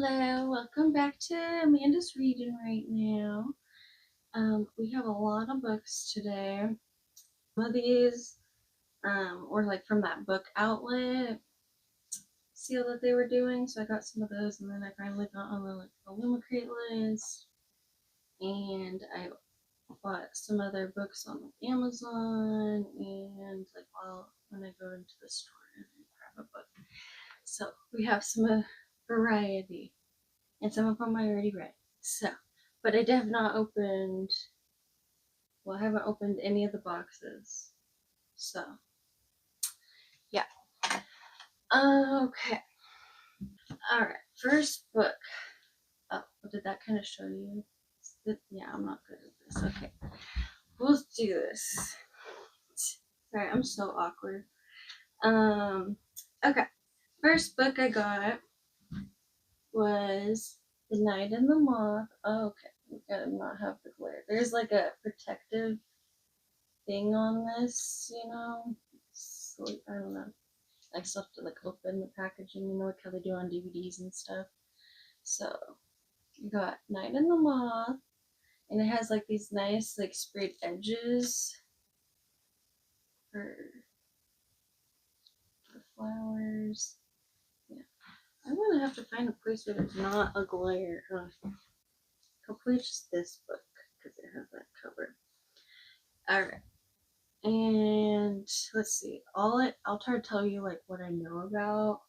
Hello, welcome back to Amanda's Reading right now. We have a lot of books today. Some of these were like from that book outlet sale that they were doing, so I got some of those, and then I finally got on the like Illumicrate list, and I bought some other books on like, Amazon, and like when I go into the store and grab a book. So we have some variety, and some of them I already read. So, but I have not opened. Well, I haven't opened any of the boxes. So, yeah. Okay. All right. First book. Oh, did that kind of show you? Yeah, I'm not good at this. Okay. We'll do this. Sorry, I'm so awkward. Okay. First book I got was The Night and the Moth. Oh, okay. We gotta not have the glare. There's like a protective thing on this, So, I don't know. I still have to like open the packaging, like how they do on DVDs and stuff. So you got Night and the Moth, and it has like these nice like sprayed edges for the flowers. Yeah, I'm gonna have to find a place where there's not a glare. Hopefully it's just this book because it has that cover. All right. And let's see. I'll try to tell you like what I know about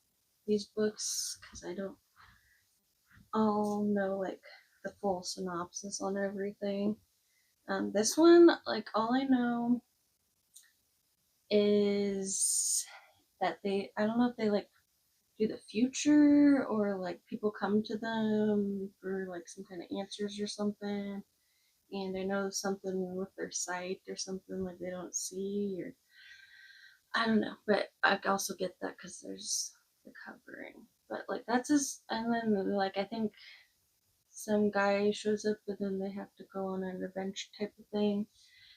these books because I don't all know like the full synopsis on everything. This one, like all I know is that I don't know if they like do the future or like people come to them for like some kind of answers or something. And I know something with their sight or something like they don't see or I don't know, but I also get that because there's the covering. But like that's just, and then like I think some guy shows up and then they have to go on an adventure type of thing.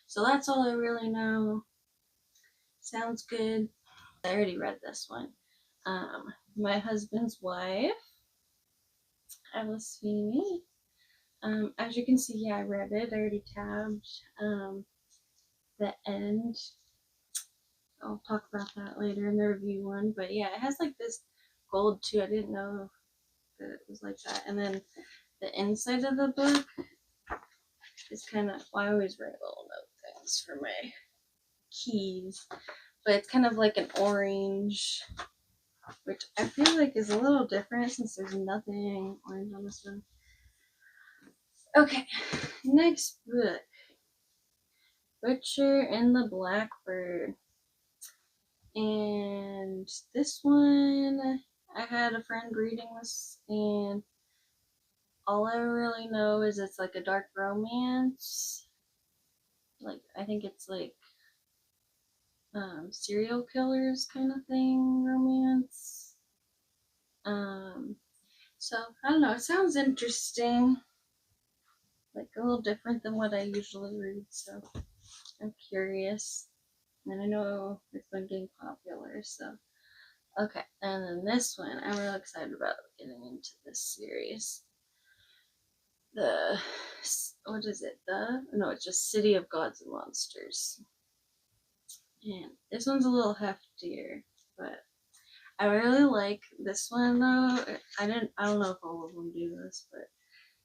So that's all I really know. Sounds good. I already read this one. My Husband's Wife. Alice Feeney. As you can see, yeah, I read it. I already tabbed the end. I'll talk about that later in the review one. But yeah, it has like this gold too. I didn't know that it was like that. And then the inside of the book is kind of, well, I always write little note things for my keys. But it's kind of like an orange, which I feel like is a little different since there's nothing orange on this one. Okay, next book, Butcher and the Blackbird. And this one, I had a friend reading this, and all I really know is it's like a dark romance. Like, I think it's like serial killers kind of thing, romance. So I don't know, it sounds interesting. Like a little different than what I usually read, so I'm curious. And I know it's been getting popular, so okay. And then this one, I'm really excited about getting into this series. What is it? No, it's just City of Gods and Monsters. And this one's a little heftier, but I really like this one though. I don't know if all of them do this, but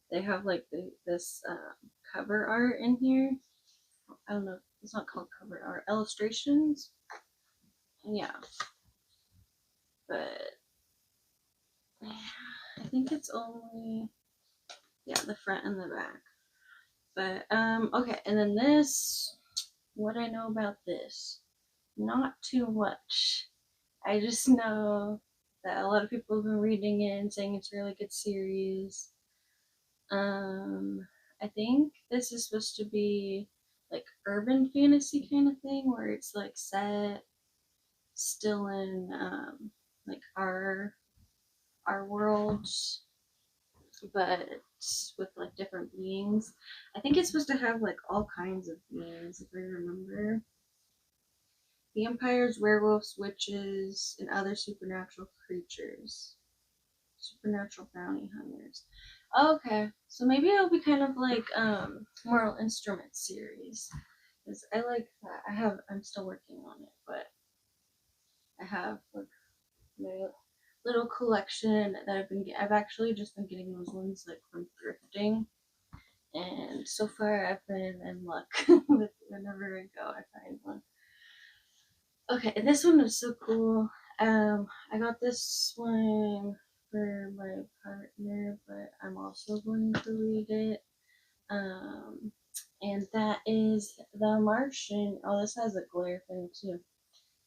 they have like this cover art in here. I don't know. It's not called cover art. Illustrations. Yeah. But yeah, I think it's only the front and the back. But okay, and then this, what I know about this, not too much. I just know that a lot of people have been reading it and saying it's a really good series. I think this is supposed to be like urban fantasy kind of thing where it's like set still in like our world, but with like different beings. I think it's supposed to have like all kinds of beings if I remember. Vampires, werewolves, witches, and other supernatural creatures. Supernatural Bounty Hunters. Okay, so maybe it'll be kind of like Mortal Instruments series. Because I like that. I'm still working on it, but I have like my little collection that I've actually just been getting those ones like from thrifting. And so far I've been in luck with whenever I go I find one. Okay, this one is so cool. I got this one for my partner, but I'm also going to read it. And that is The Martian. Oh, this has a glare thing too.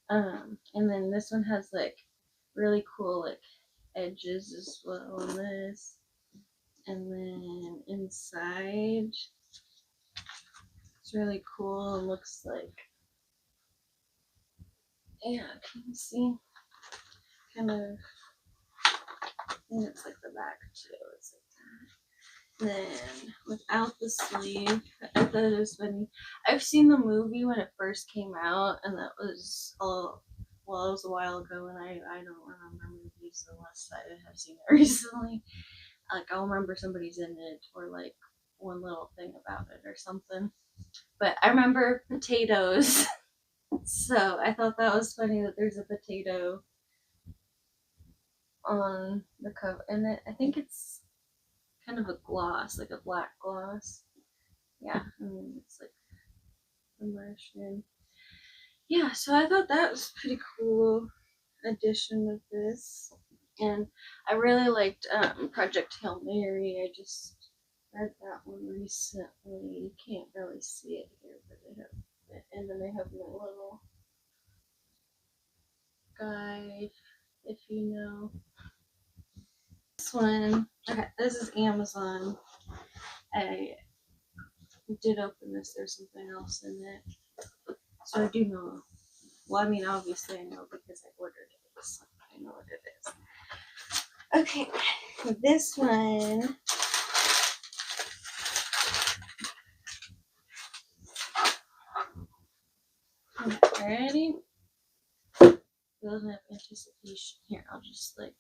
And then this one has like really cool like edges as well on this. And then inside, it's really cool. It looks like, yeah, can you see? Kind of, and it's like the back too. It's like that. Then without the sleeve, I thought it was funny. I've seen the movie when it first came out, and that was well, it was a while ago, and I don't remember movies unless I have seen it recently. Like I'll remember somebody's in it or like one little thing about it or something. But I remember potatoes. So I thought that was funny that there's a potato on the cover, and I think it's kind of a gloss, like a black gloss. Yeah, I mean it's like the Martian. Yeah, so I thought that was a pretty cool addition of this, and I really liked Project Hail Mary. I just read that one recently. You can't really see it here, but they have it, and then they have my little guide, if you know. This one, okay, this is Amazon. I did open this. There's something else in it, so I do know. Well, I mean, obviously I know because I ordered it, so I know what it is. Okay, this one. Ready? Building up anticipation. Here, I'll just like.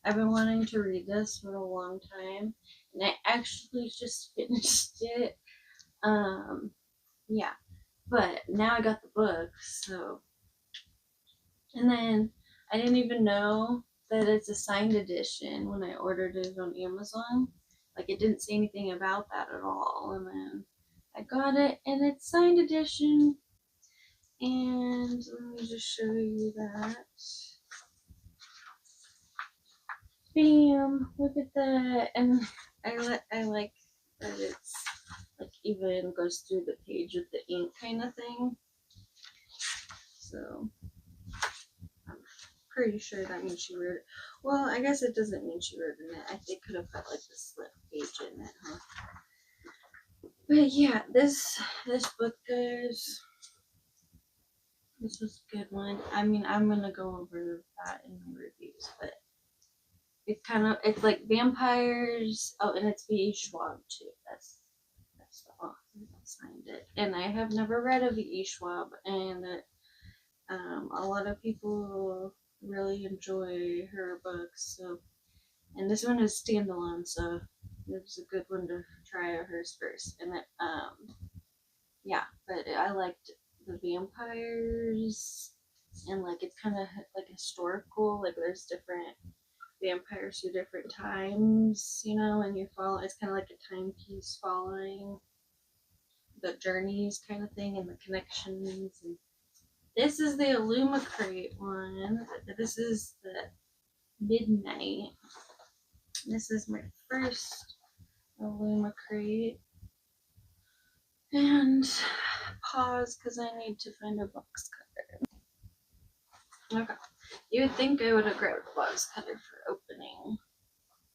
I've been wanting to read this for a long time, and I actually just finished it. Yeah, but now I got the book, so. And then I didn't even know that it's a signed edition when I ordered it on Amazon. Like it didn't say anything about that at all, and then I got it, and it's signed edition. And let me just show you that. Bam! Look at that, and I like that it's like even goes through the page with the ink kind of thing. So I'm pretty sure that means she wrote it. Well, I guess it doesn't mean she wrote in it. I think could have put like the slip page in it, huh? But yeah, this book goes. This was a good one. I mean, I'm gonna go over that in the reviews, but it's like vampires. Oh, and it's V.E. Schwab too. That's the author that signed it. And I have never read a V.E. Schwab, and a lot of people really enjoy her books. So, and this one is standalone, so it was a good one to try out hers first. And it, yeah, but I liked the vampires, and like it's kind of like historical. Like there's different vampires through different times, you know, and it's kind of like a timepiece following the journeys kind of thing and the connections. And this is the Illumicrate one. This is the Midnight. This is my first Illumicrate. And pause because I need to find a box cutter. Okay. You would think I would have grabbed a box cutter for opening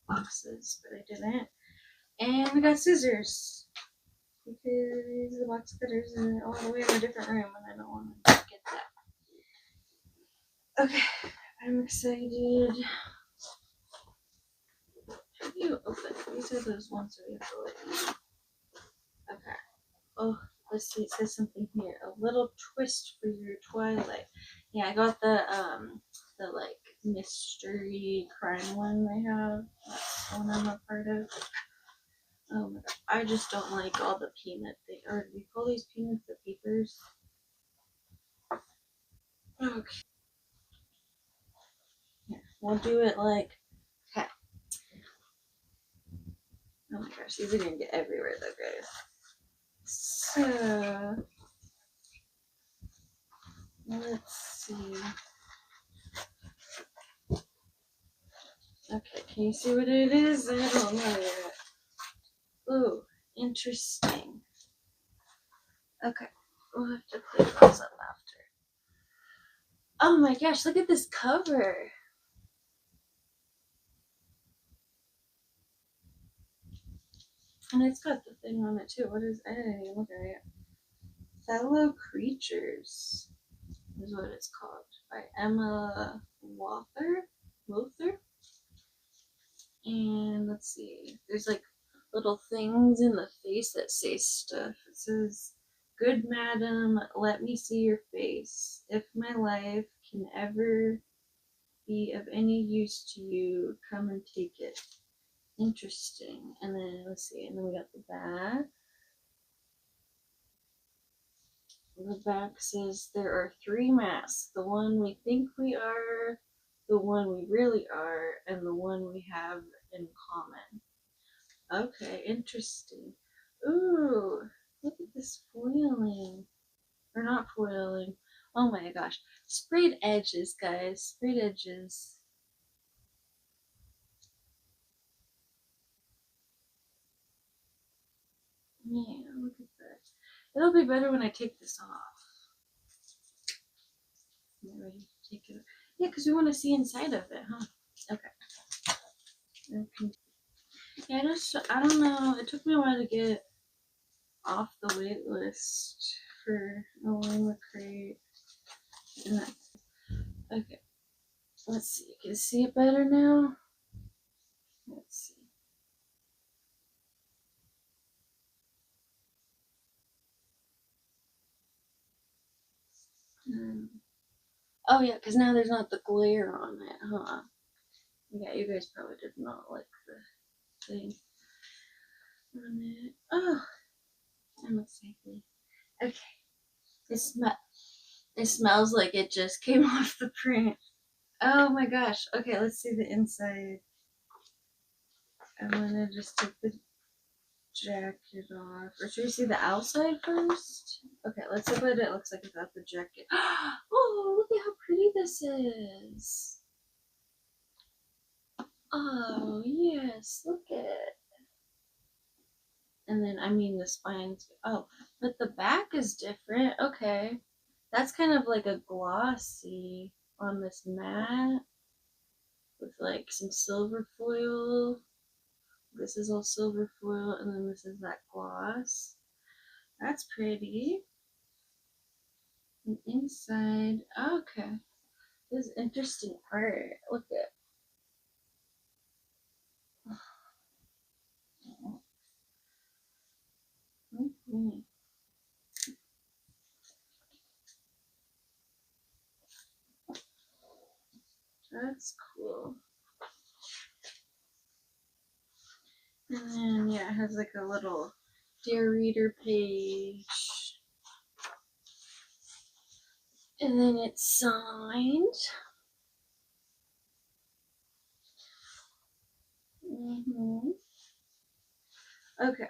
boxes, but I didn't. And we got scissors because the box cutters are all the way in a different room and I don't want to get that. Okay, I'm excited. How do you open it? These are those ones that we have to like. Okay. Oh, let's see. It says something here. A little twist for your twilight. Yeah, I got the like mystery crime one they have. That's the one I'm a part of. Oh my god, I just don't like all the peanut thing. Or do you call these peanuts the papers? Okay. Here, we'll do it like. Okay. Oh my gosh, these are gonna get everywhere though, guys. So let's see. Okay, can you see what it is? I don't know yet. Ooh, interesting. Okay, we'll have to clear those up after. Oh my gosh, look at this cover. And it's got the thing on it too. What is it? I didn't even look at it. Fellow Creatures is what it's called, by Emma Lother. And let's see, there's like little things in the face that say stuff. It says, "Good madam, let me see your face. If my life can ever be of any use to you, come and take it." Interesting. And then let's see, and then we got the back. The back says, "There are three masks: the one we think we are, the one we really are, and the one we have in common." Okay, interesting. Ooh, look at this foiling. Or not foiling. Oh my gosh. Sprayed edges, guys. Sprayed edges. Yeah, look at that. It'll be better when I take this off. Am I ready to take it off? Yeah, because we want to see inside of it, huh? Okay. Yeah, I don't know. It took me a while to get off the wait list for Illumicrate. Okay. Let's see. You can see it better now? Let's see. Oh yeah, because now there's not the glare on it, huh? Yeah, you guys probably did not like the thing on it. Oh, I'm excited. Okay, it smells like it just came off the print. Oh my gosh. Okay, let's see the inside. I'm gonna just take the jacket off. Or should we see the outside first? Okay, let's see what it looks like without the jacket. Oh, look at how pretty this is. Oh, yes, look at it. And then, I mean, the spines. Oh, but the back is different. Okay. That's kind of like a glossy on this mat with like some silver foil. This is all silver foil, and then this is that gloss. That's pretty. And inside, okay. This is interesting art. Look at. Mm-hmm. That's cool. And then, yeah, it has like a little Dear Reader page. And then it's signed. Okay.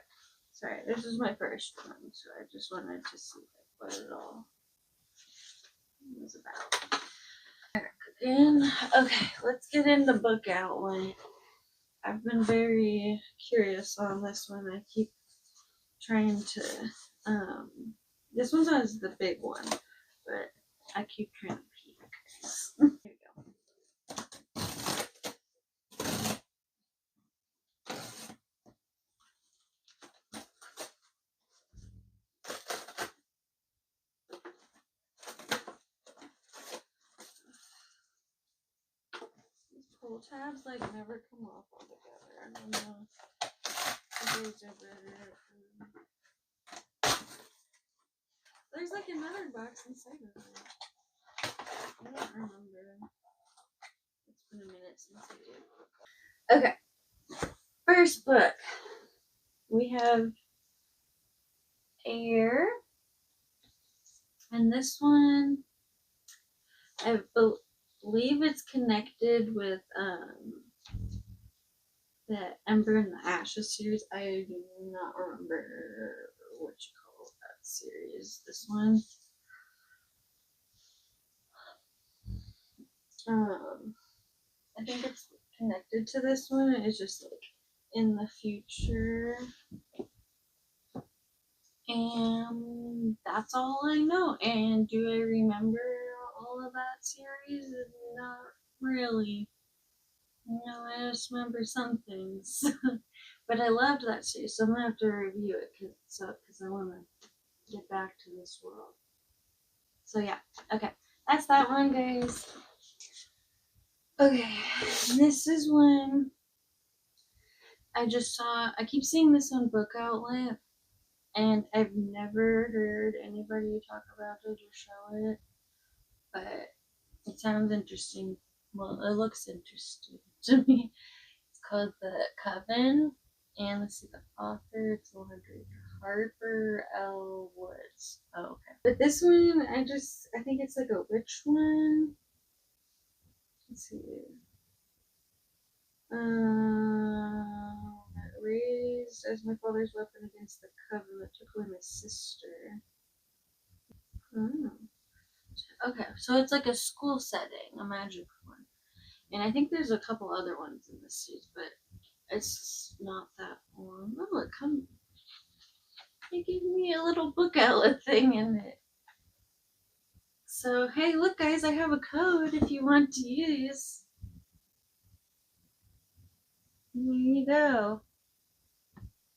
Sorry, this is my first one, so I just wanted to see what it all was about. Again, okay, let's get into Bookoutlet. I've been very curious on this one. I keep trying to, this one's not the big one, but I keep trying to peek. There you go. These pull tabs like never come off altogether. I don't know. These are better. There's like another box inside of it. I don't remember. since I do. Okay. First book. We have Air. And this one, I believe it's connected with the Ember and the Ashes series. I do not remember what you call that series. This one. I think it's connected to this one. It's just like in the future. And that's all I know. And do I remember all of that series? Not really. No, I just remember some things. But I loved that series, so I'm gonna have to review it because I want to get back to this world. So yeah, okay, that's that one, guys. Okay, this is one I just saw. I keep seeing this on Bookoutlet, and I've never heard anybody talk about it or show it, but it sounds interesting. Well, it looks interesting to me. It's called The Coven, and let's see the author. It's Harper L. Woods. Oh, okay. But this one, I think it's like a witch one. Let's see. Raised as my father's weapon against the coven that took away my sister. Oh. Okay, so it's like a school setting, a magic one. And I think there's a couple other ones in this series, but it's not that one. Oh, it gave me a little Bookoutlet thing in it. So, hey, look, guys, I have a code if you want to use. Here you go.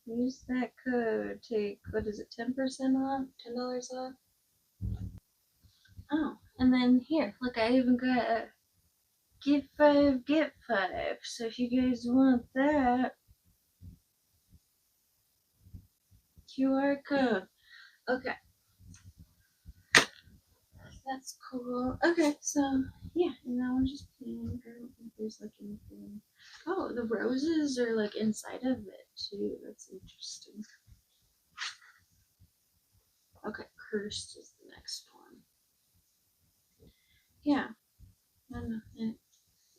Use that code. Take, what is it, 10% off? $10 off? Oh, and then here, look, I even got a get 5, get 5. So if you guys want that, QR code. Okay. That's cool. Okay, so yeah, and that one's just pink. I don't think there's like anything. Oh, the roses are like inside of it too. That's interesting. Okay, cursed is the next one. Yeah, and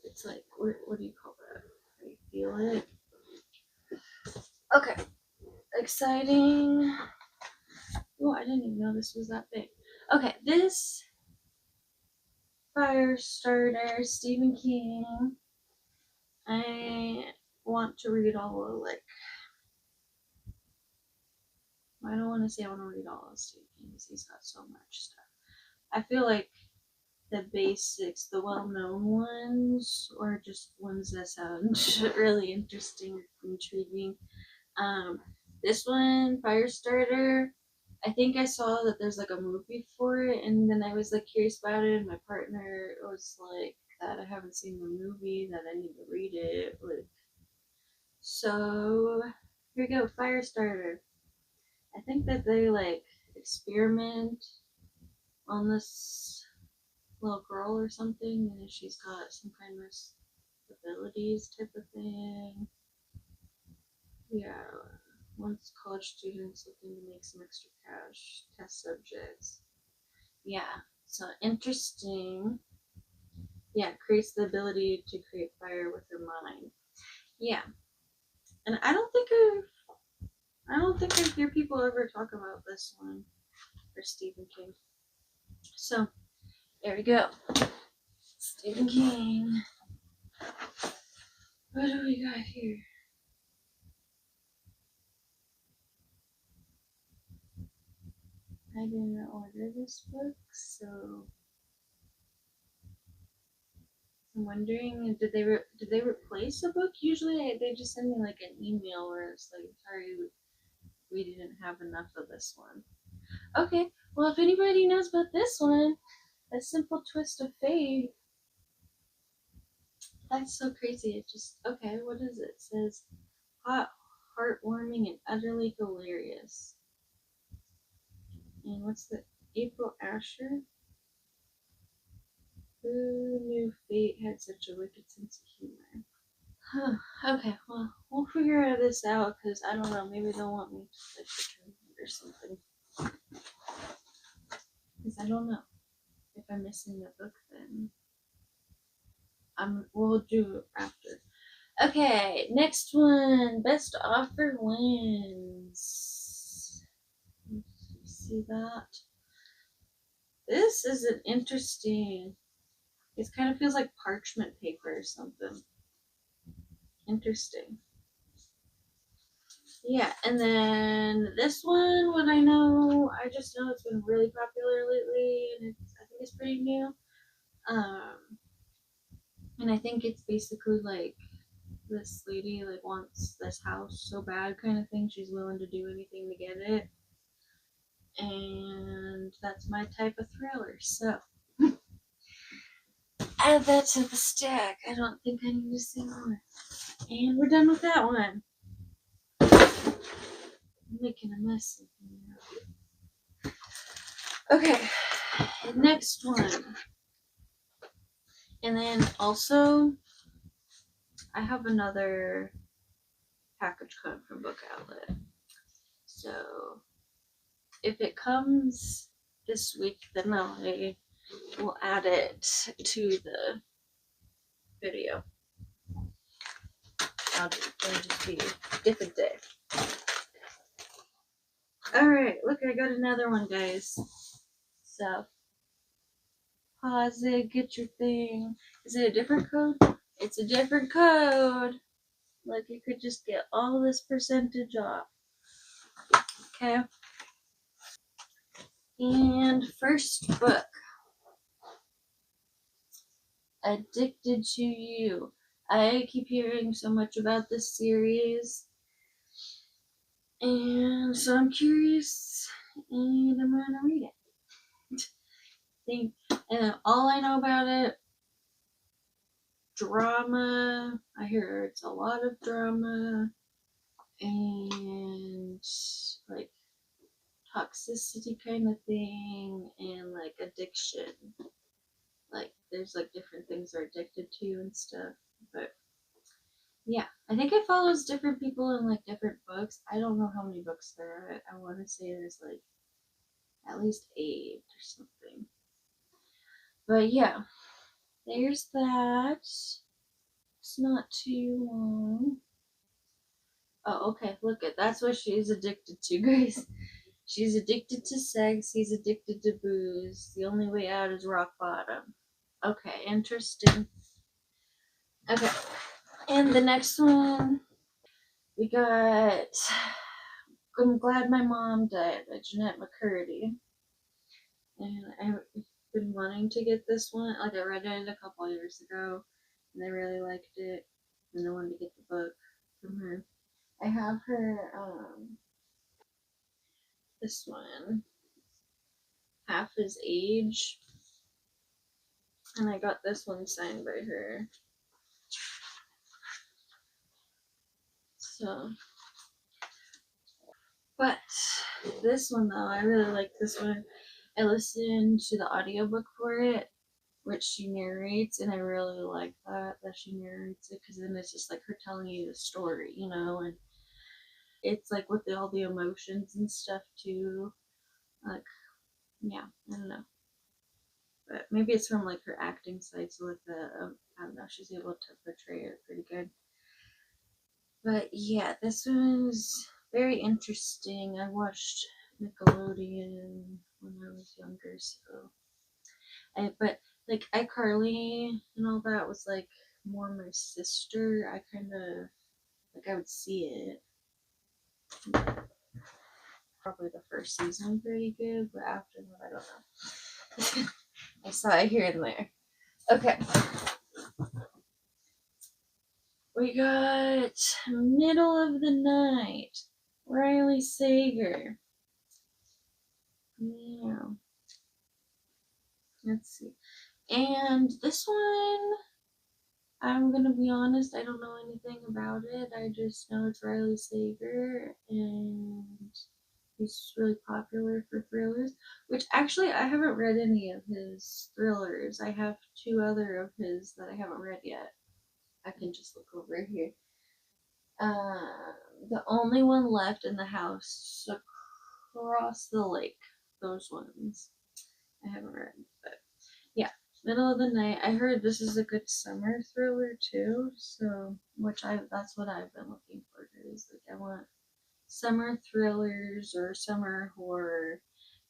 it's like what do you call that? I feel it. Okay, exciting. Oh, I didn't even know this was that big. Okay, this Firestarter, Stephen King. I want to read all of like. I don't want to say I want to read all of Stephen King because he's got so much stuff. I feel like the basics, the well-known ones, or just ones that sound really interesting, intriguing. This one, Firestarter. I think I saw that there's like a movie for it, and then I was like curious about it. And my partner was like, "That I haven't seen the movie, that I need to read it." Like, so here we go, Firestarter. I think that they like experiment on this little girl or something, and she's got some kind of abilities type of thing. Yeah, once college students looking to make some extra cash, test subjects. Yeah, so interesting. Yeah, creates the ability to create fire with her mind. Yeah, and I don't think I hear people ever talk about this one for Stephen King. So there we go, Stephen King. What do we got here? I didn't order this book, so I'm wondering, did they replace a book? Usually they just send me like an email where it's like, sorry, we didn't have enough of this one. Okay, well if anybody knows about this one, A Simple Twist of Fate. That's so crazy. It just okay. What is it? It says hot, heartwarming, and utterly hilarious. And what's the April Asher? Who knew fate had such a wicked sense of humor? Huh. Okay, well, we'll figure this out because I don't know. Maybe they'll want me to like return it or something. Because I don't know. If I'm missing the book, then we'll do it after. Okay, next one. Best offer wins. See that? This is an interesting. It kind of feels like parchment paper or something. Interesting. Yeah, and then this one, what I know, I just know it's been really popular lately, and I think it's pretty new. And I think it's basically like this lady like wants this house so bad kind of thing. She's willing to do anything to get it, and that's my type of thriller. So add that to the stack. I don't think I need to say more. And we're done with that one. I'm making a mess of here. Okay, next one. And then also, I have another package coming from Bookoutlet. So if it comes this week, then I will add it to the video. It'll just be a different day. Alright, look, I got another one, guys. So, pause it, get your thing. Is it a different code? It's a different code. Like, you could just get all this percentage off. Okay? And first book. Addicted to You. I keep hearing so much about this series. And so I'm curious, and I'm gonna read it. And all I know about it, drama. I hear it's a lot of drama and like toxicity kind of thing, and like addiction. Like there's like different things they're addicted to and stuff. But yeah, I think it follows different people in like different books. I don't know how many books there are. I want to say there's like at least 8 or something. But yeah, there's that. It's not too long. Oh, okay. Look at that's what she's addicted to, guys. She's addicted to sex. He's addicted to booze. The only way out is rock bottom. Okay, interesting. Okay, and the next one we got. I'm Glad My Mom Died by Jeanette McCurdy. And I've been wanting to get this one. Like I read it a couple years ago, and I really liked it, and I wanted to get the book from her. I have her this one, Half His Age, and I got this one signed by her. So, but this one though, I really like this one. I listened to the audiobook for it, which she narrates, and I really like that she narrates it, because then it's just like her telling you the story, you know, and it's like with all the emotions and stuff too. Like, yeah, I don't know, but maybe it's from like her acting side, so like I don't know, she's able to portray it pretty good. But yeah, this was very interesting. I watched Nickelodeon when I was younger, so but like iCarly and all that was like more my sister. I kind of like I would see it. Probably the first season pretty good, but after that I don't know. I saw it here and there. Okay. We got Middle of the Night, Riley Sager. Yeah. Let's see. And this one, I'm gonna be honest, I don't know anything about it. I just know it's Riley Sager, and He's really popular for thrillers, which actually I haven't read any of his thrillers. I have 2 other of his that I haven't read yet. I can just look over here. The only one left in the house across the lake. Those ones I haven't read, but yeah, middle of the night. I heard this is a good summer thriller too, so that's what I've been looking for. Is like I want summer thrillers or summer horror.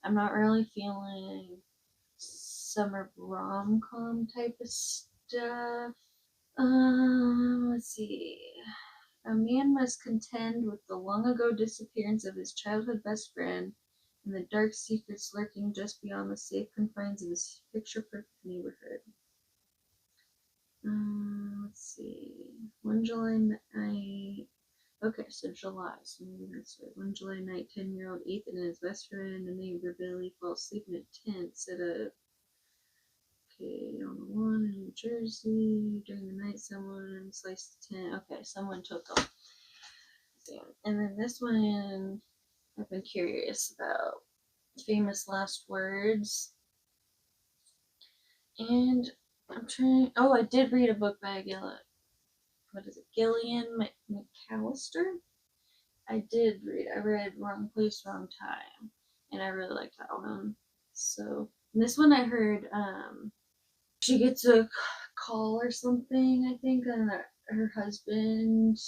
I'm not really feeling summer rom-com type of stuff. Let's see. A man must contend with the long ago disappearance of his childhood best friend and the dark secrets lurking just beyond the safe confines of his picture perfect neighborhood. Let's see. One July night. Okay, so July. So maybe that's right. One July night, 10-year-old Ethan and his best friend and neighbor Billy fall asleep in a tent set up on the lawn in New Jersey. During the night, someone sliced the tent. Okay, someone took them. And then this one, I've been curious about. Famous last words. And I'm trying. Oh, I did read a book by Gillian McAllister. I read Wrong Place, Wrong Time, and I really liked that one. So this one I heard, she gets a call or something, I think, and her husband,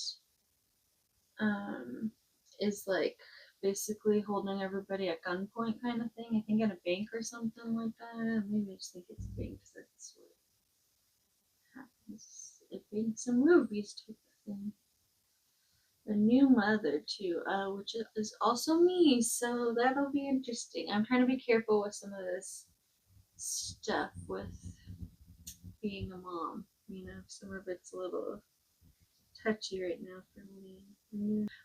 is like basically holding everybody at gunpoint kind of thing. I think at a bank or something like that. Maybe I just think it's a bank because that's what happens at banks and movies type of thing. A new mother too, which is also me, so that'll be interesting. I'm trying to be careful with some of this stuff with being a mom. Some of it's a little touchy right now for me.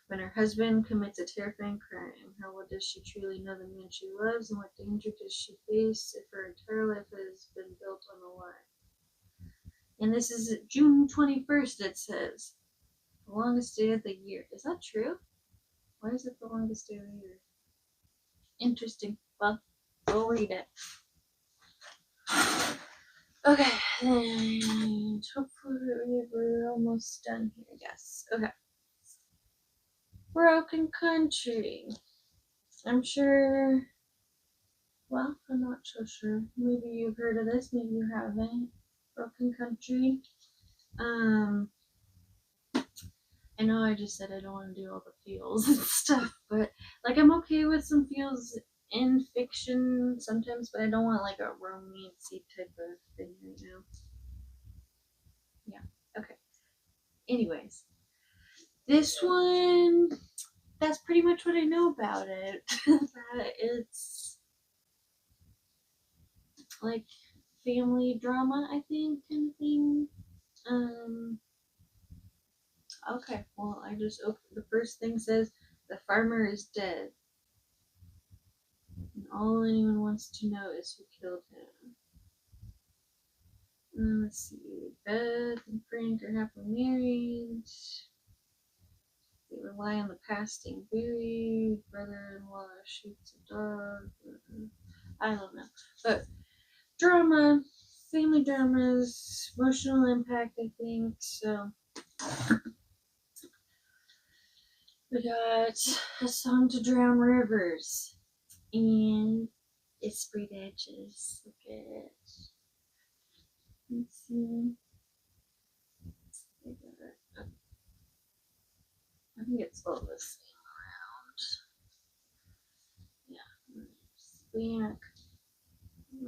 When her husband commits a terrifying crime, how well does she truly know the man she loves, and what danger does she face if her entire life has been built on a lie? And this is June 21st, it says. The longest day of the year. Is that true? Why is it the longest day of the year? Interesting. Well, we'll read it. Okay, and hopefully we're almost done here, I guess. Okay. Broken Country. I'm sure, well, I'm not so sure. Maybe you've heard of this, maybe you haven't. Broken Country. I know I just said I don't want to do all the feels and stuff, but like I'm okay with some feels in fiction sometimes, but I don't want like a romancy type of thing right now. Yeah, okay. Anyways, this one, that's pretty much what I know about it. That it's like family drama, I think, kind of thing. Okay, well, the first thing says the farmer is dead. And all anyone wants to know is who killed him. Let's see. Beth and Frank are happily married. They rely on the past staying buried. Brother-in-law shoots a dog. I don't know. But drama, family dramas, emotional impact, I think. So we got A Song to Drown Rivers. And Esprit Edges. Look at it. Let's see. I think it's all this thing around. Yeah.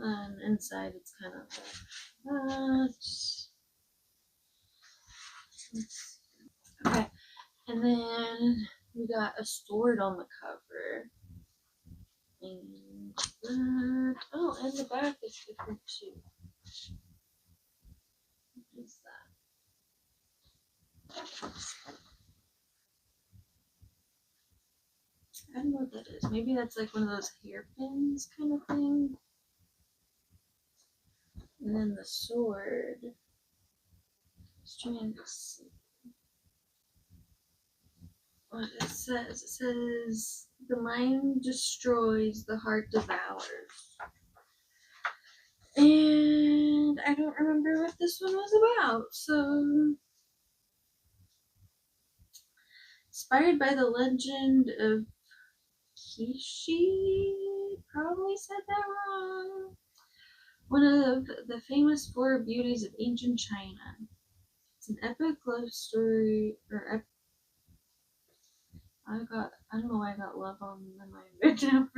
And inside it's kind of like that. Okay. And then we got a sword on the cover. And that. Oh, and the back is different too. What is that? I don't know what that is. Maybe that's like one of those hairpins kind of thing. And then the sword. Just trying to see. what it says. It says, the mind destroys, the heart devours. And I don't remember what this one was about, so inspired by the legend of Kishi, probably said that wrong. One of the famous four beauties of ancient China. It's an epic love story, or I don't know why I got love on the mind.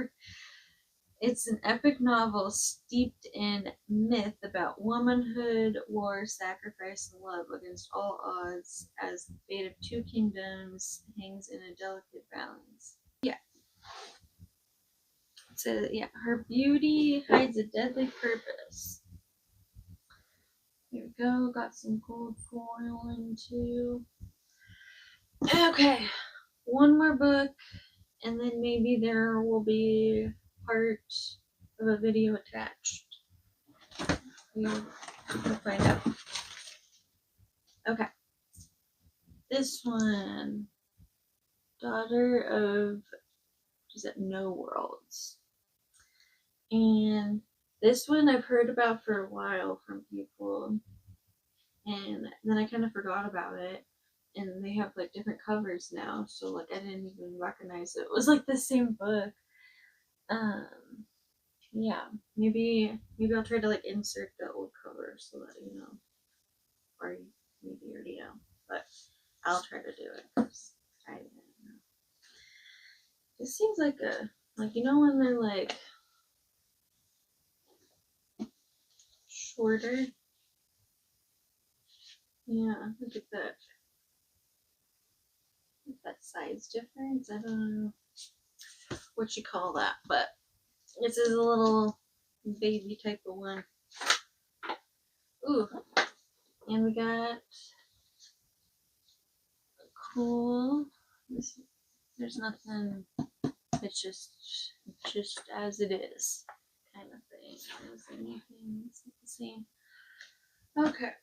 It's an epic novel steeped in myth about womanhood, war, sacrifice, and love against all odds as the fate of two kingdoms hangs in a delicate balance. Yeah. So, yeah, her beauty hides a deadly purpose. Here we go. Got some gold foiling too. Okay. One more book, and then maybe there will be part of a video attached. We'll find out. Okay. This one, Daughter of, is it No Worlds? And this one I've heard about for a while from people, and then I kind of forgot about it. And they have like different covers now, so like I didn't even recognize it. It was like the same book. Yeah, maybe I'll try to like insert the old cover so that you know, or maybe you already know, but I'll try to do it. I don't know. It seems like you know when they're like shorter. Yeah, look at that. That size difference. I don't know what you call that, but this is a little baby type of one. Ooh, and we got cool. There's nothing. It's just as it is, kind of thing. Is there anything that's the same? Okay.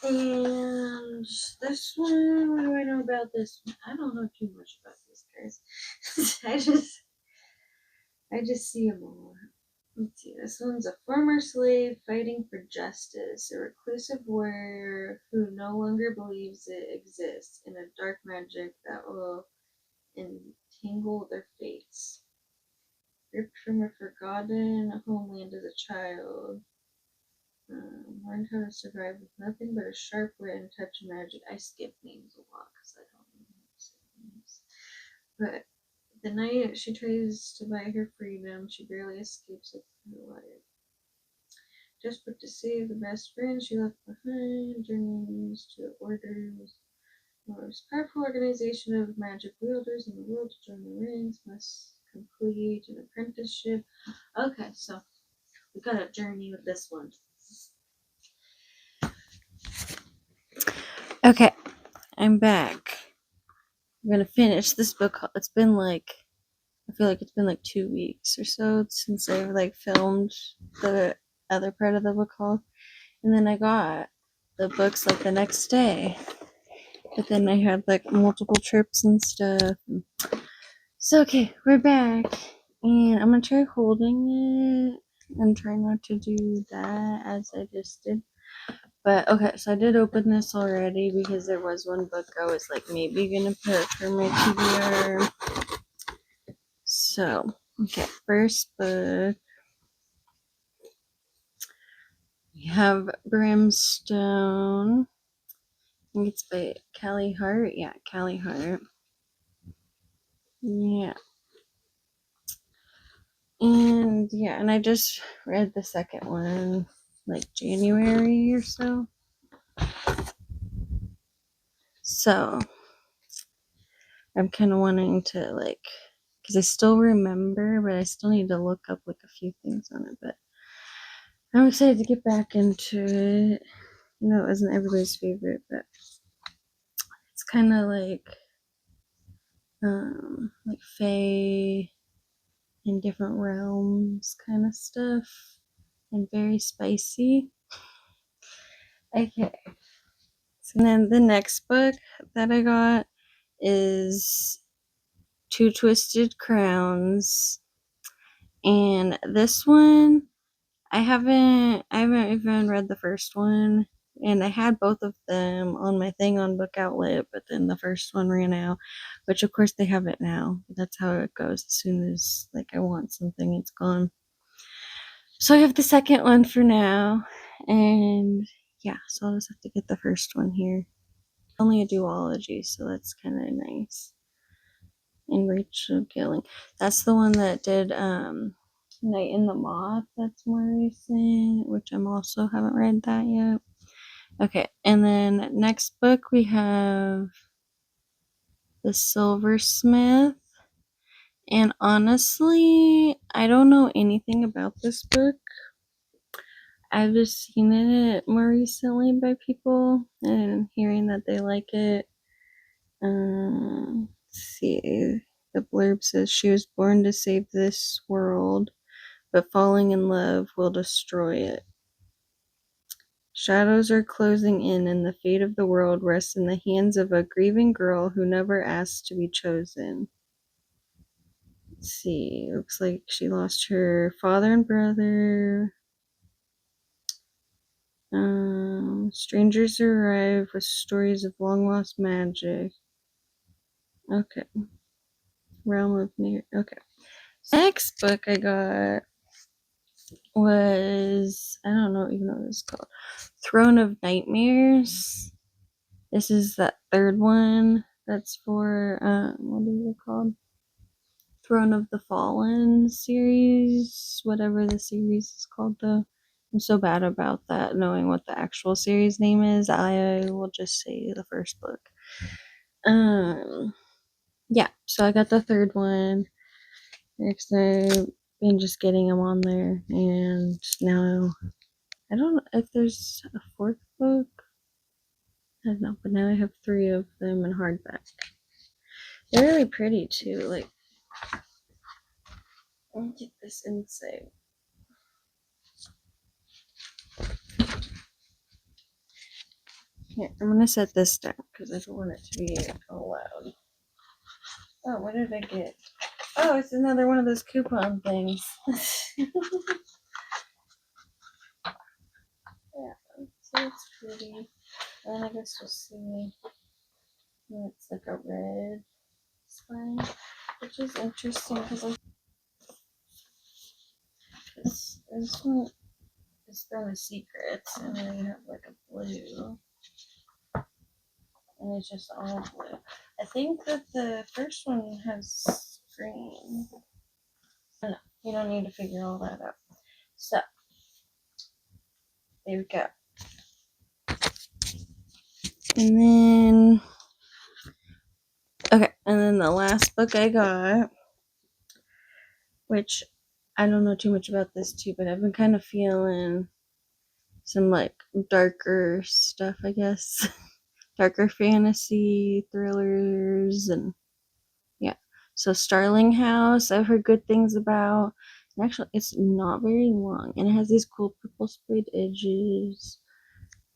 And this one, what do I know about this one? I don't know too much about these guys. I just see them all. Let's see, this one's a former slave fighting for justice, a reclusive warrior who no longer believes it exists, in a dark magic that will entangle their fates. Ripped from a forgotten homeland as a child, learned how to survive with nothing but a sharp wit and touch of magic. I skip names a lot because I don't know how to say names. But the night she tries to buy her freedom, she barely escapes with her life. Desperate to save the best friend she left behind, journeys to Orders, the most powerful organization of magic wielders in the world, to join the ranks, must complete an apprenticeship. Okay, so we got a journey with this one. Okay, I'm back. I'm gonna finish this book. It's been like, I feel like it's been like 2 weeks or so since I've like filmed the other part of the book haul, and then I got the books like the next day, but then I had like multiple trips and stuff. So okay, we're back, and I'm gonna try holding it and try not to do that as I just did. But okay, so I did open this already because there was one book I was like maybe gonna put for my TBR. So, okay, first book. We have Brimstone. I think it's by Callie Hart. Yeah, Callie Hart. Yeah. And I just read the second one like January or so. So I'm kind of wanting to like, because I still remember, but I still need to look up like a few things on it. But I'm excited to get back into it. You know, it wasn't everybody's favorite, but it's kind of like fae in different realms kind of stuff, and very spicy. Okay. So then the next book that I got is Two Twisted Crowns, and this one I haven't even read the first one, and I had both of them on my thing on Bookoutlet, but then the first one ran out, which of course they have it now. That's how it goes. As soon as like I want something, it's gone. So I have the second one for now, and yeah, so I'll just have to get the first one here. Only a duology, so that's kind of nice. And Rachel Gilling, that's the one that did Night in the Moth. That's more recent, which I'm also haven't read that yet. Okay, and then next book we have The Silversmith. And honestly, I don't know anything about this book. I've just seen it more recently by people and hearing that they like it. Let's see. The blurb says she was born to save this world, but falling in love will destroy it. Shadows are closing in, and the fate of the world rests in the hands of a grieving girl who never asked to be chosen. Let's see. Looks like she lost her father and brother. Strangers arrive with stories of long lost magic. Okay. Realm of Near. Okay. Next book I got was, I don't know even know what it's called. Throne of Nightmares. This is that third one. That's for what is it called? Throne of the Fallen series, whatever the series is called though. I'm so bad about that, knowing what the actual series name is. I will just say the first book. Yeah, so I got the third one. Next I've been just getting them on there, and now I don't know if there's a fourth book. I don't know, but now I have 3 of them in hardback. They're really pretty too. Like, let me get this inside. Here, I'm gonna set this down because I don't want it to be all loud. Oh, what did I get? Oh, it's another one of those coupon things. Yeah, so it's pretty. And I guess we'll see. It's like a red spine, which is interesting because this one is from a secret, and then you have like a blue, and it's just all blue. I think that the first one has green. No, you don't need to figure all that out. So there we go. And then okay, and then the last book I got, which I don't know too much about this too, but I've been kind of feeling some like darker stuff, I guess. Darker fantasy thrillers, and yeah. So Starling House, I've heard good things about. And actually, it's not very long, and it has these cool purple sprayed edges.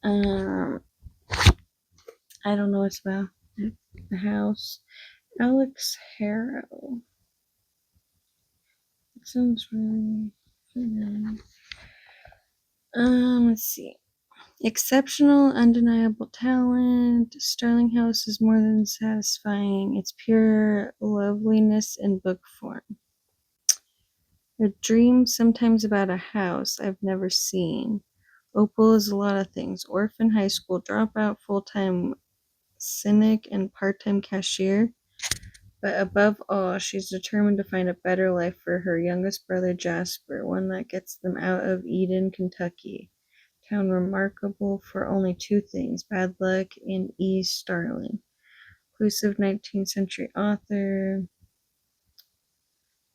I don't know what it's about. The house. Alex Harrow. It sounds really familiar. Let's see. Exceptional, undeniable talent. Starling House is more than satisfying. It's pure loveliness in book form. A dream sometimes about a house I've never seen. Opal is a lot of things. Orphan, high school dropout, full-time cynic, and part-time cashier. But above all, she's determined to find a better life for her youngest brother Jasper, one that gets them out of Eden, Kentucky. Town remarkable for only 2 things, bad luck and E. Starling. Inclusive 19th century author.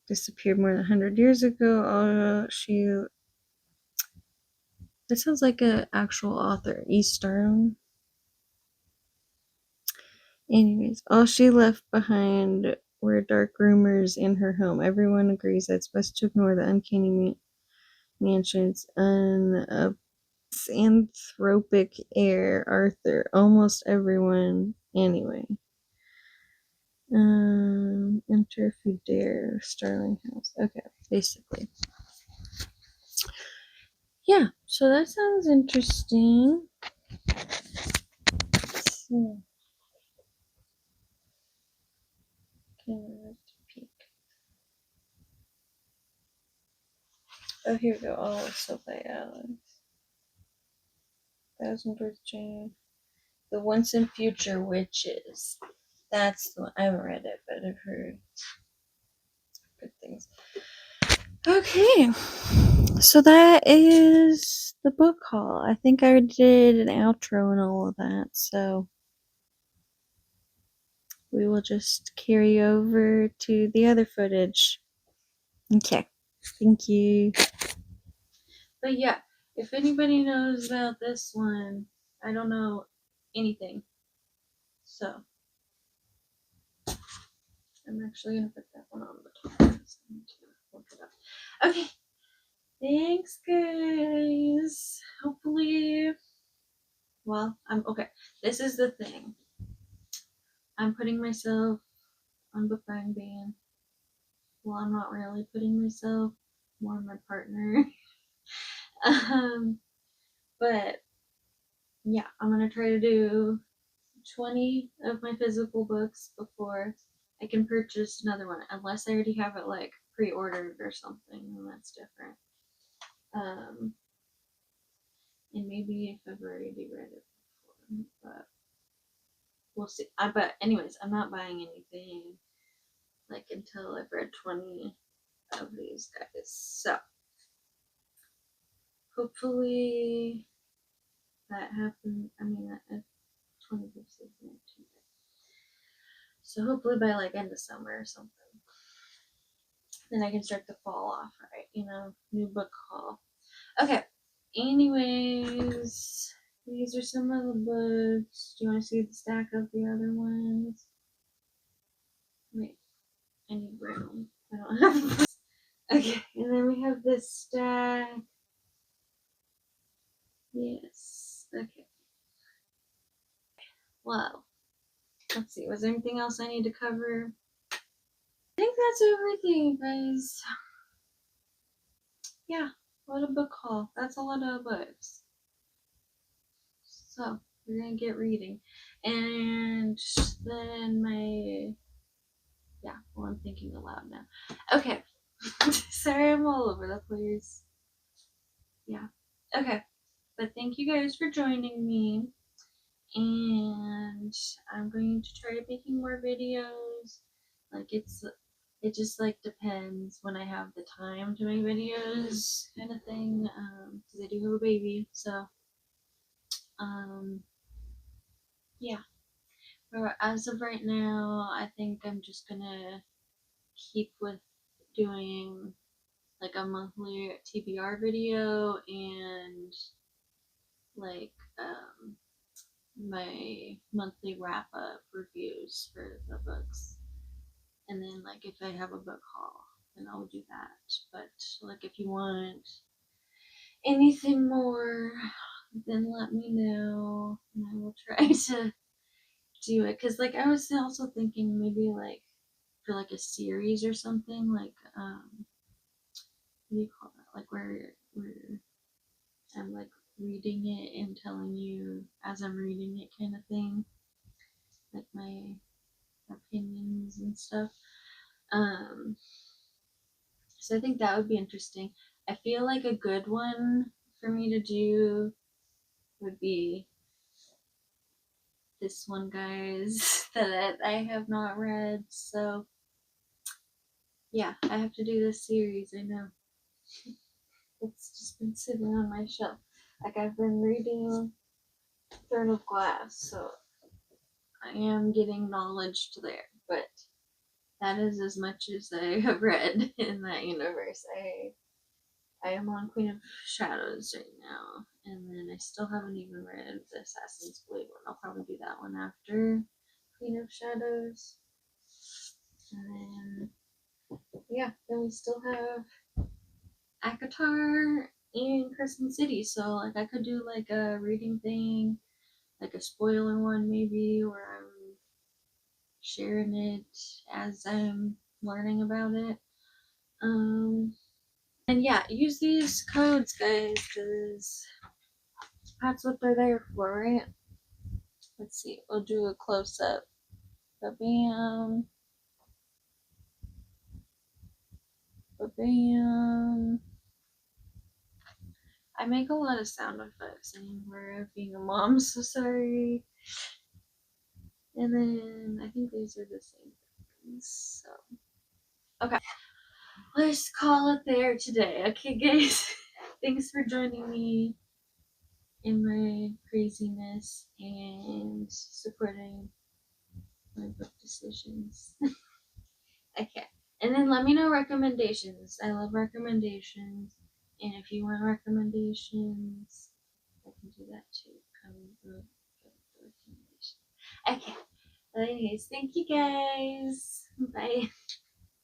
Disappeared more than 100 years ago. This sounds like an actual author, E. Starling. Anyways, all she left behind were dark rumors in her home. Everyone agrees that it's best to ignore the uncanny mansion's anthropic air. Arthur, almost everyone, anyway. Enter if you dare. Starling House. Okay, basically. Yeah, so that sounds interesting. So, peek. Oh, here we go. Oh, so by Alex. Thousand Birth Chain. The Once and Future Witches. That's the one. I haven't read it, but I've heard good things. Okay, so that is the book haul. I think I did an outro and all of that, so we will just carry over to the other footage. Okay, thank you. But yeah, if anybody knows about this one, I don't know anything. So I'm actually gonna put that one on the top. Look it up. Okay. Thanks, guys. Hopefully, well, I'm okay. This is the thing. I'm putting myself on book buying ban. Well, I'm not really putting myself, more my partner. But yeah, I'm gonna try to do 20 of my physical books before I can purchase another one, unless I already have it like pre-ordered or something, and that's different. And maybe if I've already read it before, but we'll see. But anyways, I'm not buying anything like until I've read 20 of these guys. So hopefully that happens. I mean, 20 books isn't too bad. So hopefully by like end of summer or something, then I can start the fall off, right? You know, new book haul. Okay. Anyways, these are some of the books. Do you want to see the stack of the other ones? Wait, I need brown. I don't have this. Okay, and then we have this stack. Yes. Okay. Well, let's see. Was there anything else I need to cover? I think that's everything, guys. Yeah, what a book haul. That's a lot of books. So, we're gonna get reading. And then well, I'm thinking aloud now. Okay. Sorry, I'm all over the place. Yeah. Okay. But thank you guys for joining me. And I'm going to try making more videos. Like it just like depends when I have the time to make videos, kind of thing. Because I do have a baby, so yeah. But as of right now, I think I'm just gonna keep with doing like a monthly TBR video and like my monthly wrap up reviews for the books. And then like if I have a book haul, then I'll do that. But like if you want anything more, then let me know and I will try to do it. Cause like I was also thinking maybe like for like a series or something, like what do you call that? Like where I'm like reading it and telling you as I'm reading it kind of thing. Like my opinions and stuff. So I think that would be interesting. I feel like a good one for me to do would be this one, guys, that I have not read. So yeah, I have to do this series. I know. It's just been sitting on my shelf. Like I've been reading Throne of Glass, so I am getting knowledge to there, but that is as much as I have read in that universe. I am on Queen of Shadows right now, and then I still haven't even read the Assassin's Blade one. I'll probably do that one after Queen of Shadows. And then we still have ACOTAR and Crescent City, so like I could do like a reading thing, like a spoiler one maybe, where I'm sharing it as I'm learning about it. And yeah, use these codes, guys, because that's what they're there for, right? Let's see, we'll do a close up. Ba-bam. Ba-bam. I make a lot of sound effects anymore, being a mom, so sorry. And then I think these are the same things, so. Okay, let's call it there today. Okay, guys, thanks for joining me in my craziness and supporting my book decisions. Okay, and then let me know recommendations. I love recommendations, and if you want recommendations, I can do that too. Recommendation. Okay. Well, anyways, thank you guys. Bye.